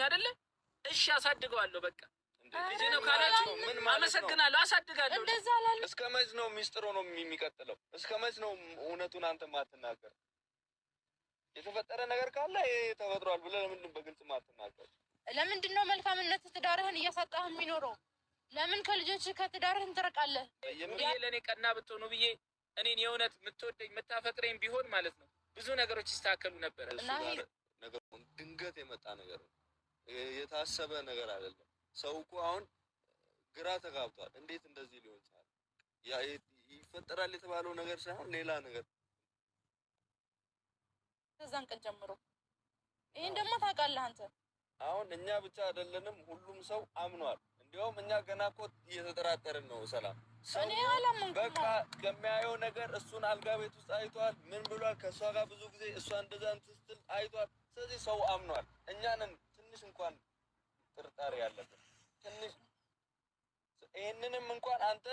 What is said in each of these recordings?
አይደለ? እሺ አሳድገዋለሁ በቃ ልጅ ነው ካላችሁ ምን አመሰግናለሁ፣ አሳድጋለሁ። እንደዛ አላለም። እስከ መች ነው ሚስጥሩ ነው የሚቀጥለው? እስከ መች ነው እውነቱን አንተ ማትናገር? የተፈጠረ ነገር ካለ ይሄ ተፈጥሯል ብለህ ለምንድን በግልጽ ማትናገር? ለምንድን ነው መልካምነት ትዳርህን እያሳጣህ የሚኖረው? ለምን ከልጆች ከትዳርህን ትርቃለህ? ብዬ ለእኔ ቀና ብትሆኑ ብዬ እኔን የእውነት የምትወደኝ የምታፈቅረኝ ቢሆን ማለት ነው ብዙ ነገሮች ይስተካከሉ ነበረ። ነገር ድንገት የመጣ ነገር ነው፣ የታሰበ ነገር አይደለም። ሰው እኮ አሁን ግራ ተጋብቷል። እንዴት እንደዚህ ሊሆን ይችላል? ይፈጠራል የተባለው ነገር ሳይሆን ሌላ ነገር ከዛን ቀን ጀምሮ ይሄን ደግሞ ታውቃለህ አንተ። አሁን እኛ ብቻ አይደለንም፣ ሁሉም ሰው አምኗል። እንዲያውም እኛ ገና እኮ እየተጠራጠርን ነው። ሰላም እኔ አላመንኩም። በቃ ከሚያየው ነገር እሱን አልጋ ቤት ውስጥ አይቷል። ምን ብሏል? ከእሷ ጋር ብዙ ጊዜ እሷ እንደዛ እንትን ስትል አይቷል። ስለዚህ ሰው አምኗል። እኛንን ትንሽ እንኳን ጥርጣሬ ያለብን ትንሽ ይህንንም እንኳን አንተ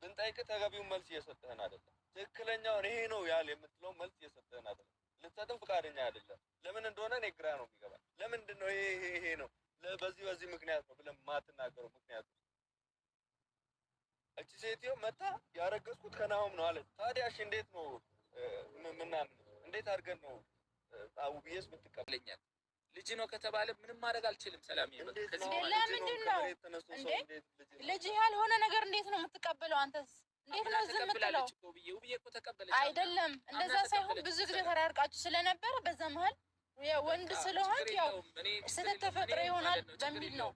ብንጠይቅህ ተገቢውን መልስ እየሰጠህን አይደለም። ትክክለኛውን ይሄ ነው ያል የምትለው መልስ እየሰጠህን አይደለም። ልትሰጥም ፈቃደኛ አይደለም። ለምን እንደሆነ እኔ ግራ ነው የሚገባኝ። ለምንድን ነው ይሄ ነው በዚህ ምክንያት ነው ብለን ማትናገረው? ምክንያቱ እቺ ሴትዮ መታ ያረገዝኩት ከናሆም ነው አለች። ታዲያ እሺ እንዴት ነው ምናምን እንዴት አድርገን ነው ውብዬስ ብትቀበለኛል? ልጅ ነው ከተባለ ምንም ማድረግ አልችልም። ሰላም ለምንድን ነው ልጅ ያልሆነ ነገር እንዴት ነው የምትቀበለው? አንተስ እንዴት ነው ዝም ብለው? ውብዬ እኮ ተቀበለች አይደለም እንደዛ ሳይሆን ብዙ ጊዜ ተራርቃችሁ ስለነበረ በዛ መሀል ወንድ ስለሆን ያው ስለተፈጥሮ ይሆናል በሚል ነው።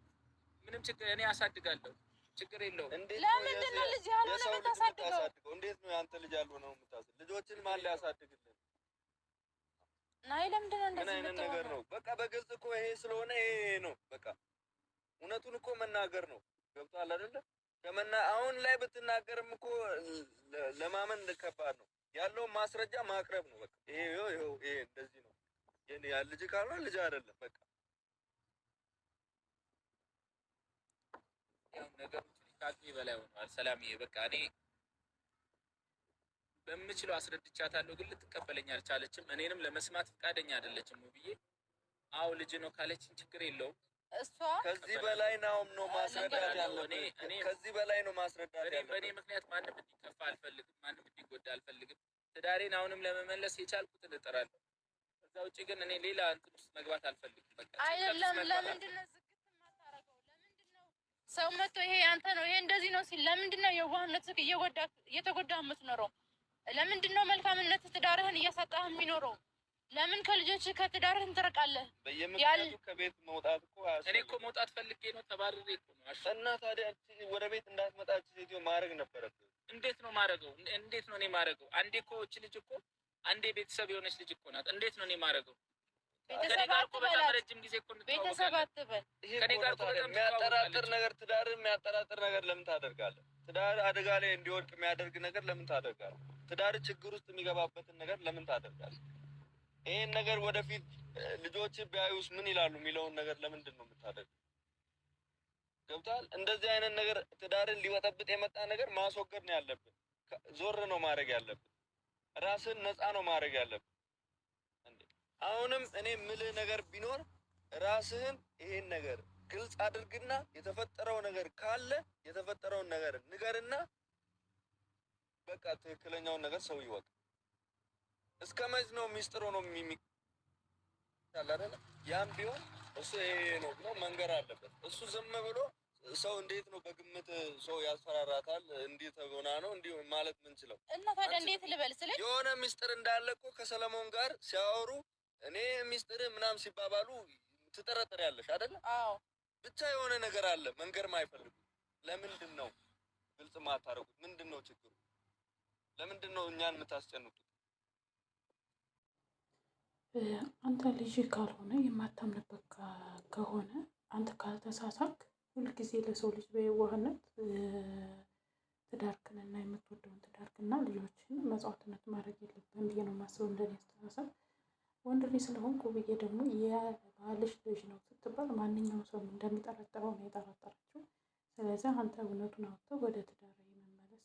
ምንም ችግር እኔ አሳድጋለሁ፣ ችግር የለውም። ለምንድን ነው ልጅ ያልሆነ የምታሳድገው? እንዴት ነው ያንተ ልጅ ያልሆነ ነው የምታሳድገው? ልጆችን ማን ሊያሳድግልን? ናይ ለምንድን ነው እንደዚህ ምን አይነት ነገር ነው? በቃ በግልጽ እኮ ይሄ ስለሆነ ይሄ ነው በቃ እውነቱን እኮ መናገር ነው። ገብቶሃል አይደለ? አሁን ላይ ብትናገርም እኮ ለማመን ከባድ ነው። ያለውን ማስረጃ ማቅረብ ነው በቃ። ይሄ እንደዚህ ነው ያ ልጅ ካልሆነ ልጅ አይደለም በቃ። ያው ነገሮች ከአቅሜ በላይ ሆነዋል ሰላምዬ። በቃ እኔ በምችለው አስረድቻታለሁ፣ ግን ልትቀበለኝ አልቻለችም። እኔንም ለመስማት ፈቃደኛ አይደለችም ብዬ አዎ ልጅ ነው ካለችን ችግር የለውም። እሷ ከዚህ በላይ ነው ማስረዳት ያለው። ከዚህ በላይ ነው ማስረዳት ያለው። በእኔ ምክንያት ማንም እንዲከፋ አልፈልግም፣ ማንም እንዲጎዳ አልፈልግም። ትዳሬን አሁንም ለመመለስ የቻልኩትን እጥራለሁ። ከዛ ውጭ ግን እኔ ሌላ እንትን ውስጥ መግባት አልፈልግም። በቃ አይደለም። ለምንድን ነው ዝግት የማታረገው? ለምንድን ነው ሰው መጥቶ ይሄ አንተ ነው ይሄ እንደዚህ ነው ሲል ለምንድን ነው የዋህነትህ እየተጎዳህ የምትኖረው? ለምንድን ነው መልካምነት ትዳርህን እያሳጣህ የሚኖረው? ለምን ከልጆች ከትዳርህን ትርቃለህ? በየምክንያቱ ከቤት መውጣት እኮ እኔ እኮ መውጣት ፈልጌ ነው፣ ተባርሬ እኮ ነው። እና ታዲያ ወደ ቤት እንዳትመጣች ሴትዮ ማድረግ ነበረብህ። እንዴት ነው ማረገው? እንዴት ነው እኔ ማረገው? አንዴ እኮ እቺ ልጅ እኮ አንዴ ቤተሰብ የሆነች ልጅ እኮ ናት። እንዴት ነው እኔ ማረገው? ቤተሰብ በጣም ረጅም ጊዜ እኮ ነው። ቤተሰብ አትበል። ከኔ ጋር እኮ በጣም የሚያጠራጥር ነገር ትዳርን የሚያጠራጥር ነገር ለምን ታደርጋለህ? ትዳር አደጋ ላይ እንዲወድቅ የሚያደርግ ነገር ለምን ታደርጋለህ? ትዳር ችግር ውስጥ የሚገባበትን ነገር ለምን ታደርጋለህ? ይሄን ነገር ወደፊት ልጆች ቢያዩስ ምን ይላሉ የሚለውን ነገር ለምንድን ነው የምታደርገው? ገብቶሃል? እንደዚህ አይነት ነገር ትዳርን ሊበጠብጥ የመጣ ነገር ማስወገድ ነው ያለብን። ዞር ነው ማድረግ ያለብን። ራስን ነፃ ነው ማድረግ ያለብን። አሁንም እኔ ምልህ ነገር ቢኖር ራስህን ይሄን ነገር ግልጽ አድርግና የተፈጠረው ነገር ካለ የተፈጠረውን ነገር ንገርና በቃ ትክክለኛውን ነገር ሰው ይወቅ። እስከ መች ነው ሚስጥሩ ነው አይደለ? ያም ቢሆን እሱ ይሄ ነው ብሎ መንገር አለበት። እሱ ዝም ብሎ ሰው እንዴት ነው በግምት ሰው ያስፈራራታል? እንዲህ ተጎና ነው እንዲህ ማለት ምን ችለው እና ታዲያ እንዴት ልበል ስለ የሆነ ሚስጥር እንዳለ እኮ ከሰለሞን ጋር ሲያወሩ እኔ ሚስጥር ምናምን ሲባባሉ ትጠረጥሪያለሽ አይደለ? አዎ ብቻ የሆነ ነገር አለ መንገር ማይፈልጉ። ለምንድን ነው ግልጽ ማታረጉት? ምንድን ነው ችግሩ? ለምንድን ነው እኛን የምታስጨንቁት? አንተ ልጅ ካልሆነ የማታምንበት ከሆነ አንተ ካልተሳሳክ ሁልጊዜ ለሰው ልጅ በየዋህነት ትዳርክንና የምትወደውን ትዳርክና ልጆችን መስዋዕትነት ማድረግ የለብህም ብዬ ነው የማስበው። እንደኔ አስተሳሰብ ወንድ ልጅ ስለሆንኩ ብዬ ደግሞ የባልሽ ልጅ ነው ስትባል ማንኛውም ሰው እንደሚጠረጥረው ነው የጠረጠረችው። ስለዚህ አንተ እውነቱን አውጥተህ ወደ ትዳር የመመለስ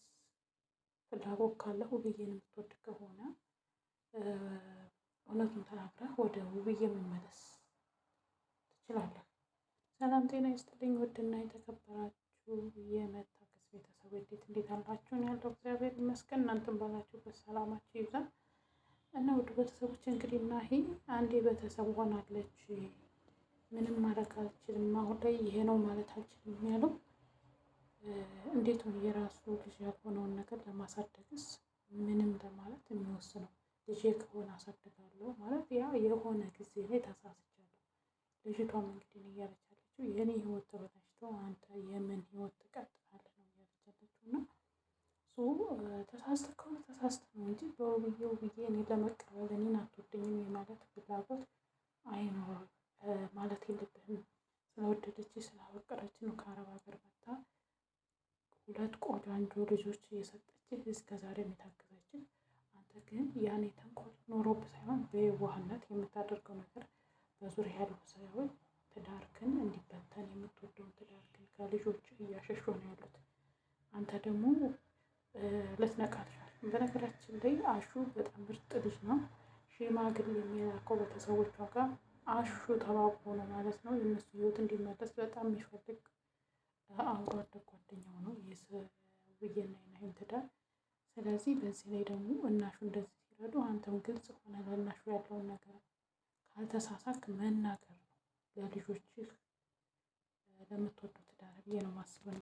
ፍላጎት ካለህ ውብዬን የምትወድ ከሆነ እውነቱን ተናግረህ ወደ ውብዬ መመለስ ትችላለህ። ሰላም ጤና ይስጥልኝ። ውድና የተከበራችሁ የመታገስ ቤተሰብ እንዴት አላችሁ? ያለው እግዚአብሔር ይመስገን። እናንተም ባላችሁበት ሰላማችሁ ይብዛ እና ውድ ቤተሰቦች እንግዲህ ናሂ አንዴ ቤተሰብ ሆናለች፣ ምንም ማድረግ አልችልም፣ አሁን ላይ ይሄ ነው ማለት አልችልም ያለው እንዴት ነው የራሱ ልጅ ያልሆነውን ነገር ለማሳደግስ ምንም ለማለት የሚወስነው? ልጄ ከሆነ አሳድጋለሁ ማለት ያ የሆነ ጊዜ ላይ ተሳስቻለሁ። ልጅቷም እንግዲህ እያለች ያለችው የእኔ ህይወት ተበላሽቶ አንተ የምን ህይወት ትቀጥላለህ ነው እያለች ያለችው። እና እሱ ተሳስተ ከሆነ ተሳስተ ነው እንጂ በውብዬ እኔ ለመቀበል እኔን አትወደኝም የማለት ፍላጎት አይኖርም ማለት የለብህም። ስለወደደች ስላፈቀረች ነው ከአረብ ሀገር መጣ ሁለት ቆንጆ ልጆች እየሰጠች እስከ ዛሬ የታገዘች። አንተ ግን ያኔ ተንኮል ኖሮብህ ሳይሆን በየዋህነት የምታደርገው ነገር በዙሪያ ያሉ ሰዎች ትዳርክን እንዲበተን የምትወደውን ትዳርክን ከልጆች እያሸሹ ነው ያሉት። አንተ ደግሞ ልትነቃ አልቻልክም። በነገራችን ላይ አሹ በጣም ምርጥ ልጅ ነው። ሽማግሌ የሚላከው ቤተሰቦቿ ጋር አሹ ተባብሮ ነው ማለት ነው። የእነሱ ህይወት እንዲመለስ በጣም የሚፈልግ አብሮ አደግ ጓደኛው ነው የውብዬና የናሂን ትዳር። ስለዚህ በዚህ ላይ ደግሞ እናሹ እንደዚህ ሲረዱ አንተም ግልጽ ሆነ ለእናሹ ያለውን ነገር ካልተሳሳክ መናገር ነው ለልጆችህ ለምትወደው ትዳር ብዬ ነው የማስበው።